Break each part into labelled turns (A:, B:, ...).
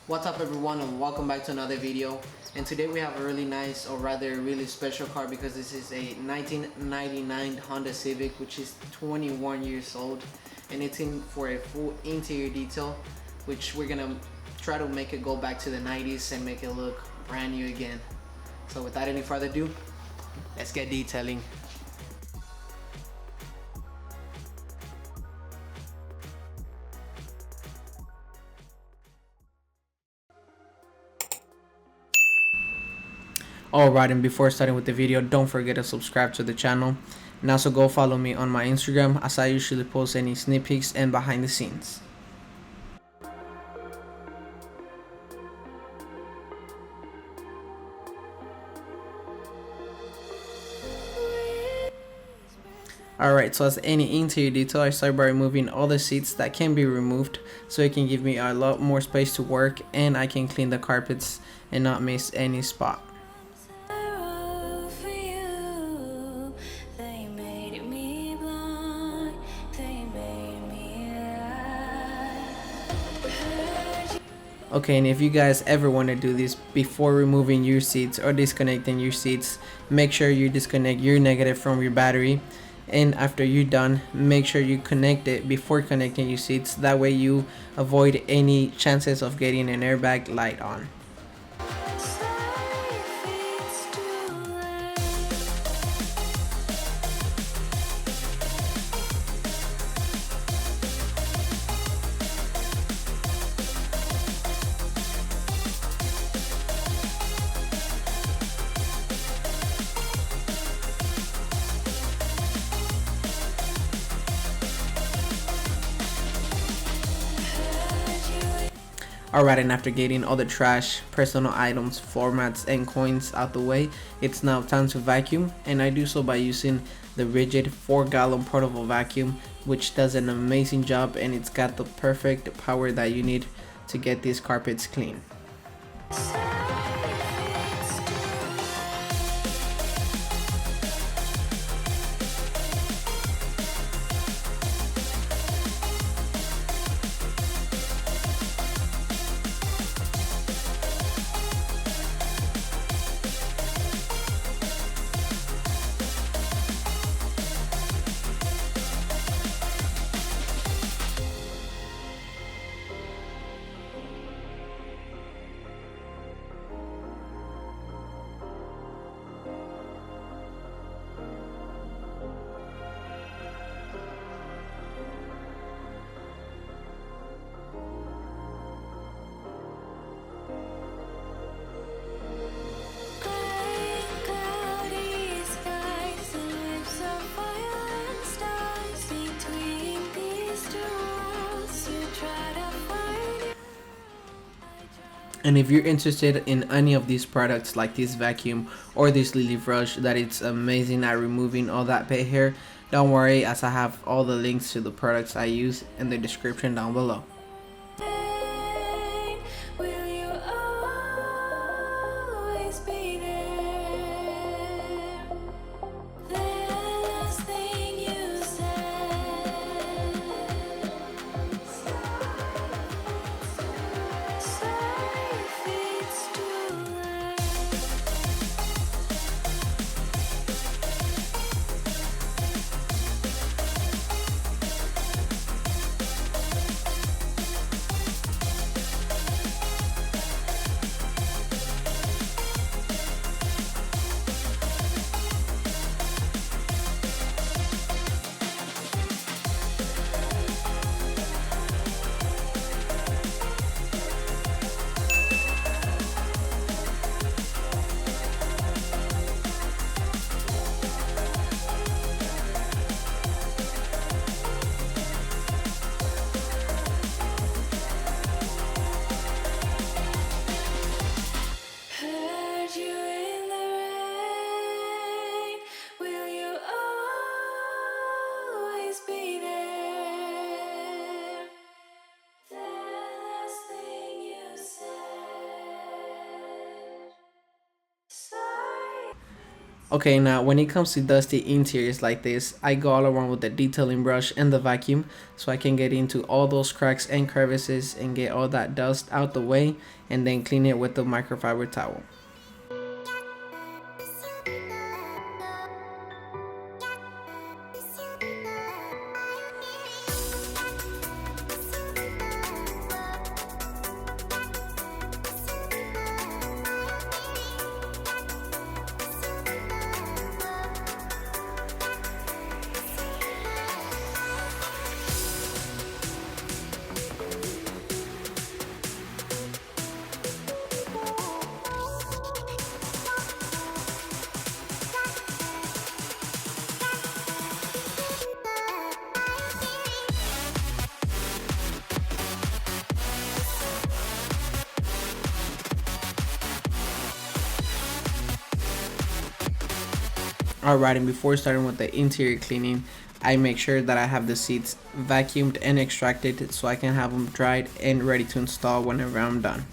A: What's up everyone, and welcome back to another video. And today we have a really nice, or rather really special car, because this is a 1999 Honda Civic which is 21 years old, and it's in for a full interior detail, which we're gonna try to make it go back to the 90s and make it look brand new again. So without any further ado, let's get detailing. Alright, and before starting with the video, don't forget to subscribe to the channel, and also go follow me on my Instagram, as I usually post any sneak peeks and behind the scenes. Alright, so as any interior detail, I start by removing all the seats that can be removed, so it can give me a lot more space to work, and I can clean the carpets and not miss any spot. Okay, and if you guys ever want to do this before removing your seats or disconnecting your seats, make sure you disconnect your negative from your battery, and after you're done, make sure you connect it before connecting your seats. That way you avoid any chances of getting an airbag light on. Alright, and after getting all the trash, personal items, floor mats, and coins out the way, it's now time to vacuum, and I do so by using the rigid 4-gallon portable vacuum, which does an amazing job, and it's got the perfect power that you need to get these carpets clean. And if you're interested in any of these products, like this vacuum or this lily brush that it's amazing at removing all that pet hair, don't worry, as I have all the links to the products I use in the description down below. Okay, now when it comes to dusty interiors like this, I go all around with the detailing brush and the vacuum so I can get into all those cracks and crevices and get all that dust out the way, and then clean it with the microfiber towel. Alright, and before starting with the interior cleaning, I make sure that I have the seats vacuumed and extracted so I can have them dried and ready to install whenever I'm done.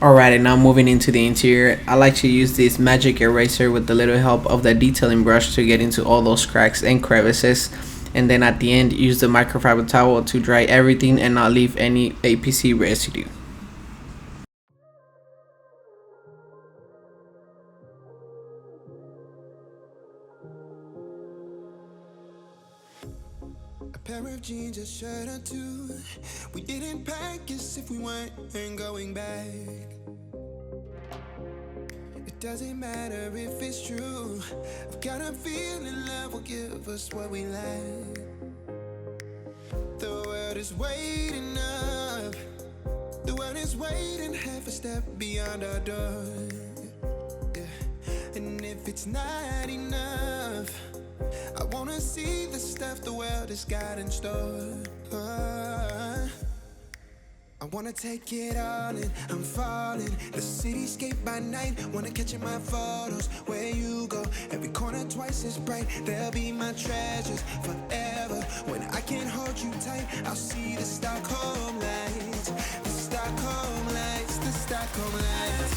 A: Alright, and now moving into the interior, I like to use this magic eraser with the little help of the detailing brush to get into all those cracks and crevices, and then at the end use the microfiber towel to dry everything and not leave any APC residue.
B: A pair of jeans, a shirt or two. We didn't pack as if we weren't going back. It doesn't matter if it's true. I've got a feeling love will give us what we lack. The world is waiting up. The world is waiting half a step beyond our door. Yeah. And if it's not enough, I wanna see the stuff the world has got in store. I wanna take it all in, I'm falling. The cityscape by night, wanna catch in my photos. Where you go, every corner twice as bright. They'll be my treasures forever. When I can't hold you tight, I'll see the Stockholm lights. The Stockholm lights, the Stockholm lights.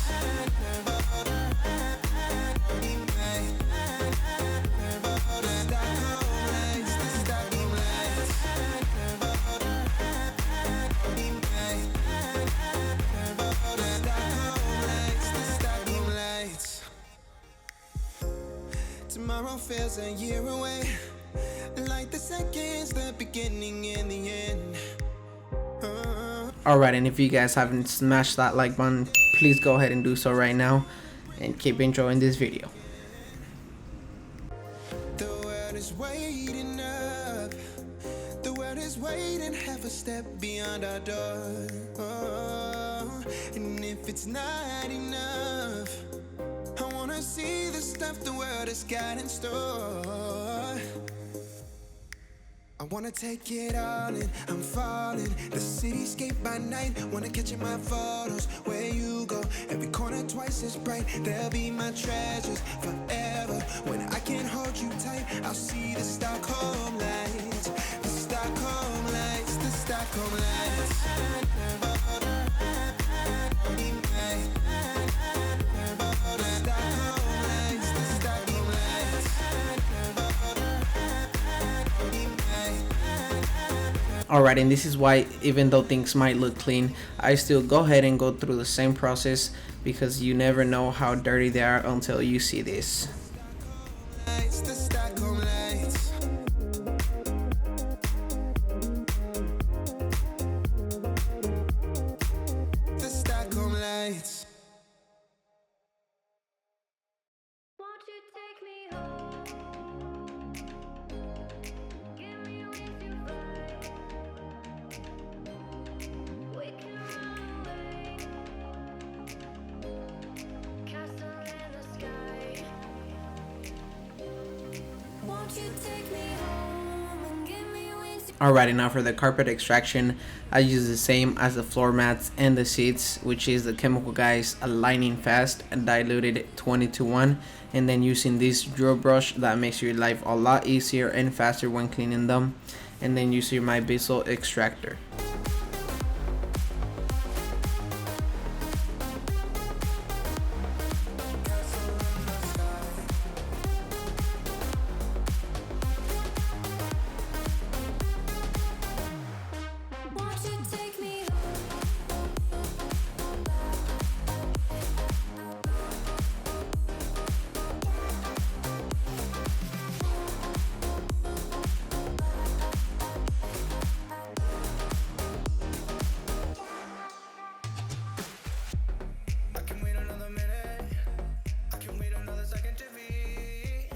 B: feels a year away, like the seconds, the beginning and the end.
A: Alright, and if you guys haven't smashed that like button, please go ahead and do so right now, and keep enjoying this video.
B: The world is waiting up, the world is waiting half a step beyond our door. Oh, and if it's not enough, I wanna see the stuff the world has got in store. I wanna take it all in, I'm falling. The cityscape by night, wanna catch in my photos. Where you go, every corner twice as bright. They'll be my treasures forever. When I can't hold you tight, I'll see the Stockholm lights. The Stockholm lights, the Stockholm lights.
A: Alright, and this is why, even though things might look clean, I still go ahead and go through the same process, because you never know how dirty they are until you see this.
B: The Stockholm lights. The Stockholm lights.
C: Won't you take me home? Give me wings to fly. We can run away. Castle in the sky. Won't you take me home and give me wings to
A: Alright, and now for the carpet extraction, I use the same as the floor mats and the seats, which is the Chemical Guys Aligning Fast diluted 20:1, and then using this drill brush that makes your life a lot easier and faster when cleaning them, and then using my Bissell extractor.
C: Won't you take me
B: I can wait another minute, I can wait another second to be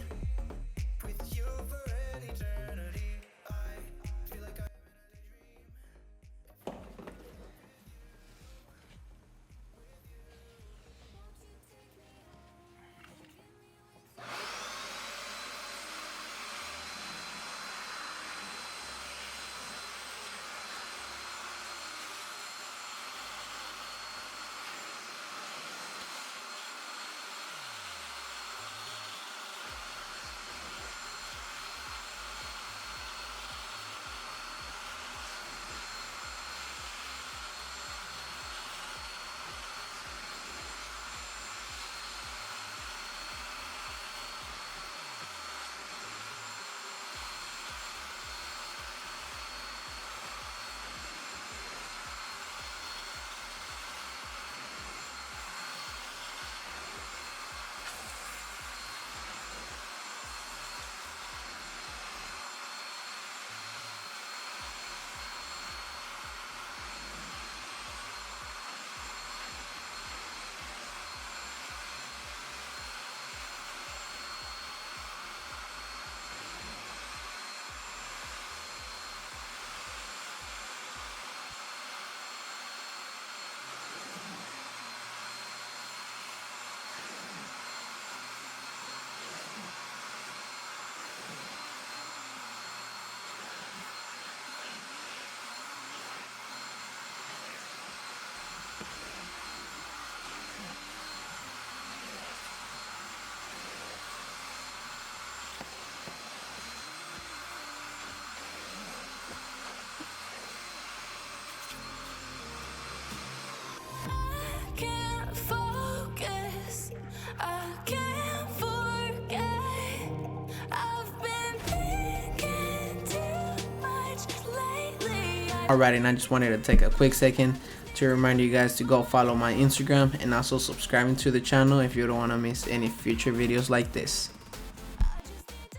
B: with you for an eternity. I feel like I'm in a dream.
C: can't focus, I can't forget. I've been thinking too much lately.
A: Alright, and I just wanted to take a quick second to remind you guys to go follow my Instagram and also subscribing to the channel if you don't want to miss any future videos like this.
C: I just need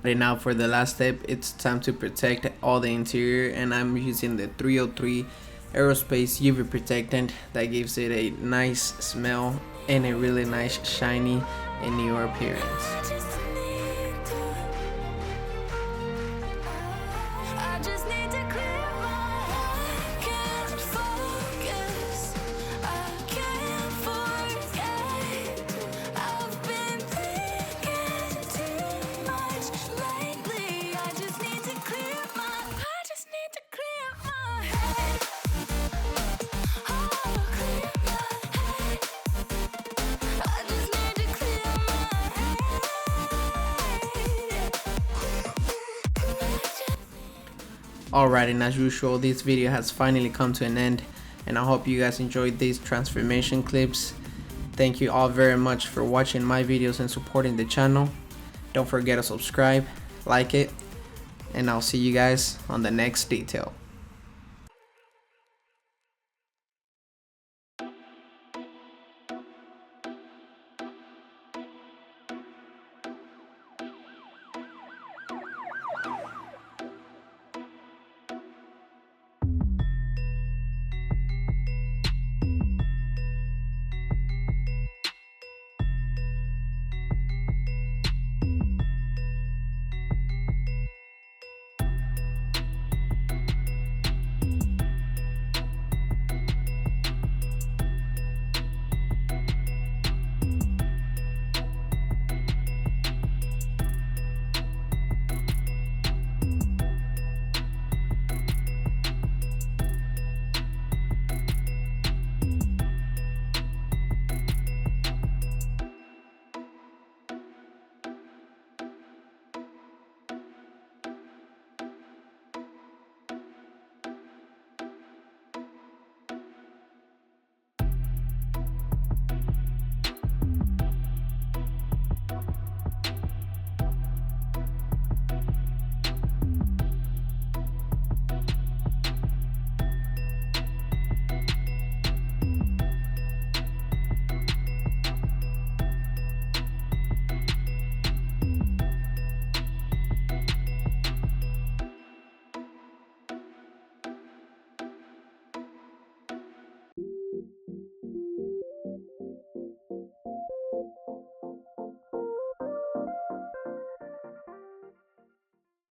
A: Right now for the last step, it's time to protect all the interior, and I'm using the 303 aerospace UV protectant that gives it a nice smell and a really nice shiny and new appearance.
C: I just need to clear my head. Can't focus. I can't forget. I've been thinking too much lately. I just need to clear my head. Oh, clear my head. I just need to clear my head.
A: Alright, and as usual, this video has finally come to an end, and I hope you guys enjoyed these transformation clips. Thank you all very much for watching my videos and supporting the channel. Don't forget to subscribe, like it, and I'll see you guys on the next detail.